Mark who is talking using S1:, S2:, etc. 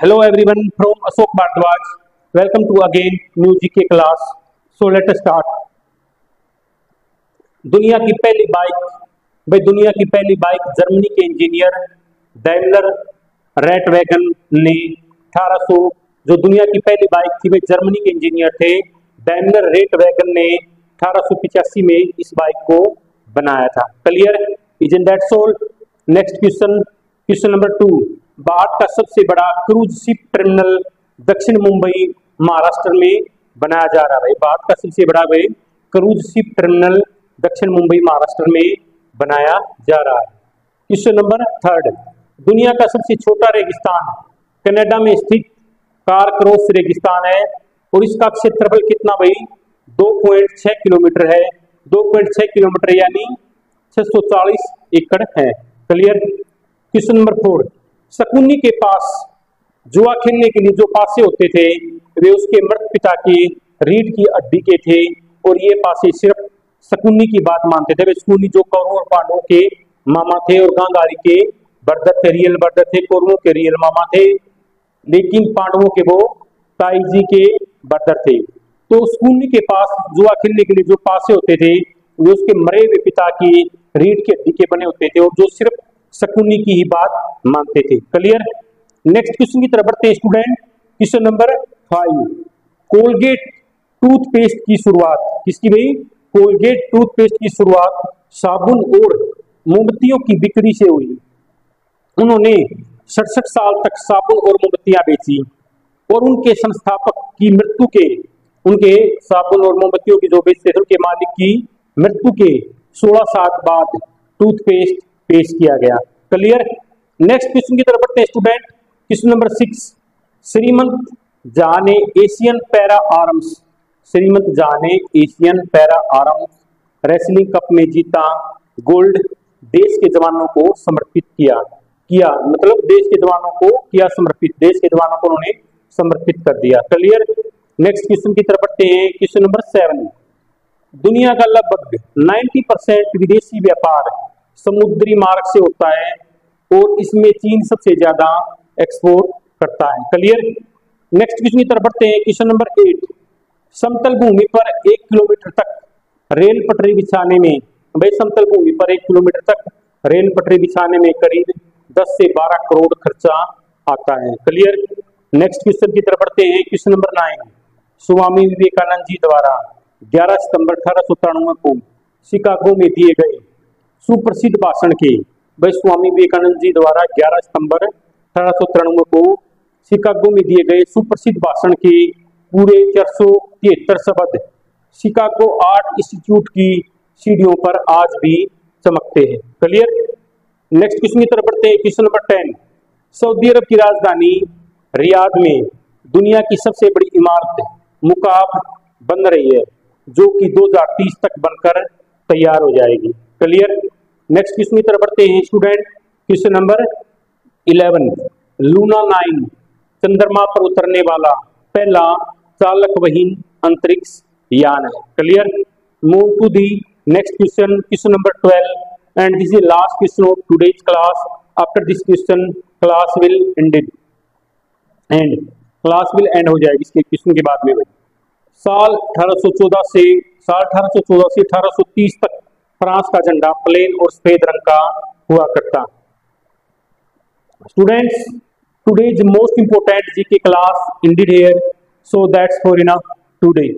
S1: Hello everyone from Ashok Bhardwaj. Welcome to again new GK class. So let us start. दुनिया की पहली bike Germany के engineer Daimler Reitwagen ने 1800 जो दुनिया की पहली बाइक थी वे जर्मनी के इंजीनियर थे डेमलर रेटवैगन ने 1885 में इस बाइक को बनाया था। Clear? Isn't that so? Next question number 2। Bharat का सबसे बड़ा क्रूज शिप टर्मिनल दक्षिण मुंबई महाराष्ट्र में बनाया जा रहा है। भारत का सबसे बड़ा क्रूज शिप टर्मिनल दक्षिण मुंबई महाराष्ट्र में बनाया जा रहा है। Question number 3। दुनिया का सबसे छोटा रेगिस्तान कनाडा में स्थित कारक्रॉस रेगिस्तान है और इसका क्षेत्रफल कितना 2.6 किलोमीटर है। 2.6 किलोमीटर यानी 640 एकड़ है। क्लियर? Question number 4। शकुनी के पास जुआ खेलने के लिए जो पासे होते थे वे उसके मृत पिता की रीढ़ की हड्डी के थे और ये पासे सिर्फ शकुनी की बात मानते थे। वे शकुनी जो कौरवों और पांडवों के मामा थे और गांधारी के ब्रदर थे, रियल ब्रदर थे, कौरवों के रियल मामा थे, लेकिन पांडवों के वो ताई जी के ब्रदर थे। तो शकुनी के पास जुआ खेलने के लिए जो पासे होते थे वे उसके मरे हुए पिता की रीढ़ की हड्डी के बने होते थे और जो सिर्फ शकुनी की ही बात मानते थे। क्लियर? नेक्स्ट क्वेश्चन की तरफ बढ़ते हैं student. Question number 5। Colgate toothpaste की शुरुआत किसकी कोलगेट टूथपेस्ट की शुरुआत साबुन और मोमबत्तियों की बिक्री से हुई। उन्होंने 67 साल तक साबुन और मोमबत्तियां बेची और उनके संस्थापक की मृत्यु के उनके साबुन और मोमबत्तियों की जो बेचते थे उनके मालिक की मृत्यु के 16 साल बाद टूथपेस्ट पेश किया गया। क्लियर? नेक्स्ट क्वेश्चन की तरफ बढ़ते हैं स्टूडेंट। Question number 6। श्रीमंत झा ने Asian para arms wrestling cup में जीता गोल्ड देश के जवानों को समर्पित किया मतलब देश के जवानों को किया समर्पित, देश के जवानों को उन्होंने समर्पित कर दिया। क्लियर? नेक्स्ट क्वेश्चन की तरफ बढ़ते हैं। Question number 7। दुनिया का लगभग 90% विदेशी व्यापार समुद्री मार्ग से होता है और इसमें चीन सबसे ज्यादा एक्सपोर्ट करता है। क्लियर? नेक्स्ट क्वेश्चन की तरफ बढ़ते हैं। Question number 8। समतल भूमि पर 1 किलोमीटर तक रेल पटरी बिछाने में समतल भूमि पर 1 किलोमीटर तक रेल पटरी बिछाने में करीब 10 से 12 करोड़ खर्चा आता है। क्लियर? नेक्स्ट क्वेश्चन की तरफ बढ़ते हैं। Question number 9। स्वामी विवेकानंद जी द्वारा 11 सितंबर 1893 को शिकागो में दिए गए सुप्रसिद्ध भाषण के स्वामी विवेकानंद जी द्वारा 11 सितंबर 1893 को शिकागो में दिए गए सुप्रसिद्ध भाषण के पूरे 473 शब्द शिकागो आर्ट इंस्टीट्यूट की सीढ़ियों पर आज भी चमकते हैं। क्लियर? नेक्स्ट क्वेश्चन की तरफ बढ़ते हैं। Question number 10। सऊदी अरब की राजधानी रियाद में दुनिया की सबसे बड़ी इमारत मुकाब बन रही है जो कि 2030 तक बनकर तैयार हो जाएगी। क्लियर? नेक्स्ट क्वेश्चन की तरफ बढ़ते हैं स्टूडेंट। Question number 11। लूना 9 चंद्रमा पर उतरने वाला पहला चालक विहीन अंतरिक्ष यान है। Clear? Move to the next question. Question number 12 and this is last question of today's class. After this question class will end हो जाएगी इसके क्वेश्चन के बाद में। साल 1814 से 1830 तक फ्रांस का झंडा प्लेन और सफेद रंग का हुआ करता। Students, today is most important GK class Indeed here, so that's for enough today.